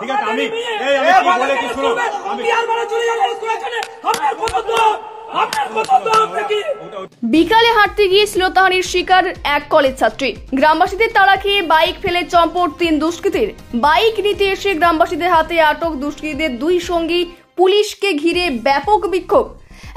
ঠিক আছে আমি কি বলে কি শুনো আমি আর মানে চলে যাব এখানে আপনার কত বিকালে হাঁটতে গিয়ে শ্লীলতাহানির শিকার এক কলেজ ছাত্রী। গ্রামবাসীদের তাড়া খেয়ে বাইক ফেলে চম্পট 3 দুষ্কৃতীর। বাইক নিতে এসে গ্রামবাসীদের হাতে আটক দুষ্কৃতীদের 2 সঙ্গী। পুলিশকে ঘিরে ব্যাপক বিক্ষোভ।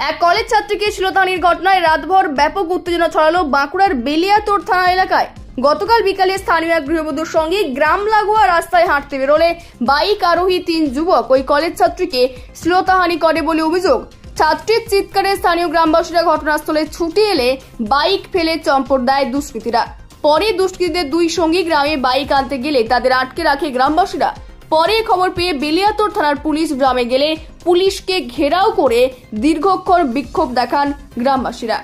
এক কলেজ ছাত্রীকে শ্লীলতাহানির ঘটনায় রাতভর ব্যাপক উত্তেজনা ছড়ালো বাঁকুড়ার বেলিয়াতোড় থানা এলাকায়। গতকাল বিকালে স্থানীয় এক গৃহবধূর সঙ্গে গ্রাম লাগোয়া রাস্তায় হাঁটতে বেরোলে বাইক আরোহী 3 যুবক ওই কলেজ ছাত্রীকে শ্লীলতাহানি করে বলে অভিযোগ। ছাত্রীর চিৎকারে স্থানীয় গ্রামবাসীরা ঘটনাস্থলে ছুটে এলে বাইক ফেলে চম্পট দেয় দুষ্কৃতীরা। পরে দুষ্কৃতীদের 2 সঙ্গী গ্রামে বাইক আনতে গেলে তাদের আটকে রাখে গ্রামবাসীরা। পরে খবর পেয়ে বেলিয়াতোড় থানার পুলিশ গ্রামে গেলে পুলিশকে ঘেরাও করে দীর্ঘক্ষণ বিক্ষোভ দেখান গ্রামবাসীরা।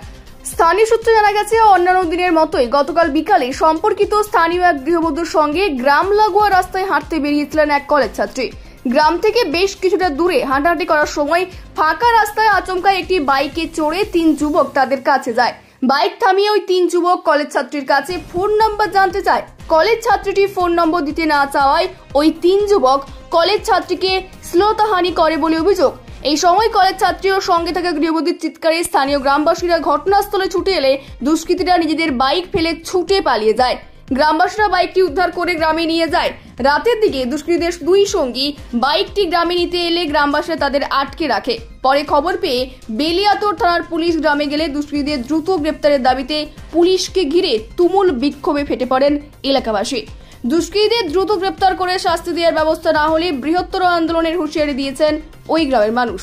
স্থানীয় সূত্রে জানা গেছে, অন্যান্য দিনের মতোই গতকাল বিকালে সম্পর্কিত স্থানীয় এক গৃহবধূর সঙ্গে গ্রাম লাগোয়া রাস্তায় হাঁটতে বেরিয়েছিলেন এক কলেজ ছাত্রী। গ্রাম থেকে বেশ কিছুটা দূরে হাঁটাহাঁটি করার সময় ফাঁকা রাস্তায় আচমকা একটি বাইকে চড়ে 3 যুবক তাদের কাছে যায়। বাইক থামিয়ে ওই 3 যুবক কলেজ ছাত্রীর কাছে ফোন নাম্বার জানতে চায়। কলেজ ছাত্রীটি ফোন নম্বর দিতে না চাওয়ায় ওই 3 যুবক কলেজ ছাত্রীকে শ্লীলতাহানি করে বলে অভিযোগ। এই সময় কলেজ ছাত্রী ও সঙ্গে থাকা গৃহবধূর চিৎকারে স্থানীয় গ্রামবাসীরা ঘটনাস্থলে ছুটে এলে দুষ্কৃতীরা নিজেদের বাইক ফেলে ছুটে পালিয়ে যায়। গ্রামবাসীরা বাইকটি উদ্ধার করে গ্রামে নিয়ে যায়। রাতের দিকে দুষ্কৃতীদের 2 সঙ্গী বাইকটি গ্রামে নিতে এলে গ্রামবাসীরা তাদের আটকে রাখে। পরে খবর পেয়ে বেলিয়াতোড় থানার পুলিশ গ্রামে গেলে দুষ্কৃতীদের দ্রুত গ্রেপ্তারের দাবিতে পুলিশকে ঘিরে তুমুল বিক্ষোভে ফেটে পড়েন এলাকাবাসী। দুষ্কৃতীদের দ্রুত গ্রেপ্তার করে শাস্তি দেওয়ার ব্যবস্থা না হলে বৃহত্তর আন্দোলনের হুঁশিয়ারি দিয়েছেন ওই গ্রামের মানুষ।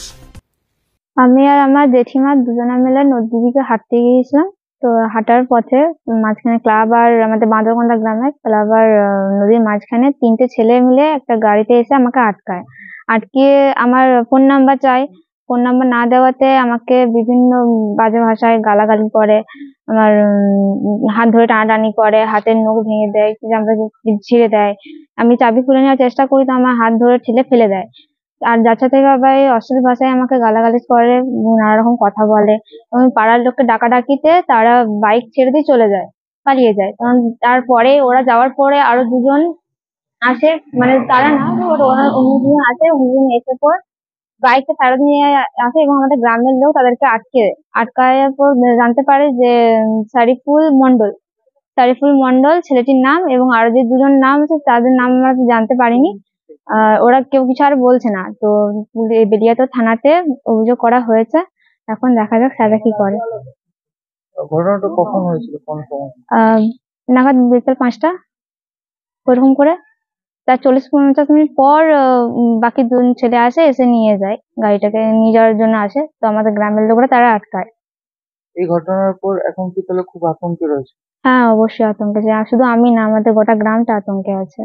আমি আর আমার জেঠিমা দুজনে মিলে নদীর দিকে হাঁটতে গিয়েছিলাম। তো হাঁটার পথে মাঝখানে ক্লাব আর আমাদের বাঁদরকোন্ডা গ্রামের ক্লাব আর নদীর মাঝখানে 3টে ছেলে মিলে একটা গাড়িতে এসে আমাকে আটকিয়ে আমার ফোন নাম্বার চাই। ফোন নাম্বার না দেওয়াতে আমাকে বিভিন্ন বাজে ভাষায় গালাগালি করে, আমার হাত ধরে টানাটানি করে, হাতের নখ ভেঙে দেয়, আমাকে ছিঁড়ে দেয়। আমি চাবি খুলে নেওয়ার চেষ্টা করি তো আমার হাত ধরে ঠেলে ফেলে দেয়। আর যার সাথে ভাবে অশ্লীল ভাষায় আমাকে গালাগালি করে, নানা রকম কথা বলে এবং পাড়ার লোককে ডাকাডাকিতে তারা বাইক ছেড়ে দিয়ে চলে যায়, পালিয়ে যায়। কারণ তারপরে ওরা যাওয়ার পরে আরো 2 জন আসে, মানে তারা না, ওরা অন্যজন আসে, অন্যজন এসে পর বাইকটা ফেরত নিয়ে আসে এবং আমাদের গ্রামের লোক তাদেরকে আটকায় পর জানতে পারে যে সারিফুল মন্ডল ছেলেটির নাম, এবং আরো যে 2 জন নাম আছে তাদের নাম আমরা জানতে পারিনি। ওরা কেউ কিছু আর বলছে না। তো বেলিয়াতোড় থানাতে অভিযোগ করা হয়েছে। এখন দেখা যাক স্যাররা কি করে। ঘটনাটা কখন হয়েছিল, কোন সময়? নাগাদ বিকেল 5টা ওরকম করে। তার 40-50 মিনিট পর বাকি 2 ছেলে আসে, এসে নিয়ে যায়, গাড়িটাকে নিয়ে যাওয়ার জন্য আসে। তো আমাদের গ্রামের লোকরা তারা আটকায়। এই ঘটনার পর এখন কি তাহলে খুব আতঙ্কে রয়েছে? হ্যাঁ, অবশ্যই আতঙ্কে আছে। শুধু আমি না, আমাদের গোটা গ্রামটা আতঙ্কে আছে।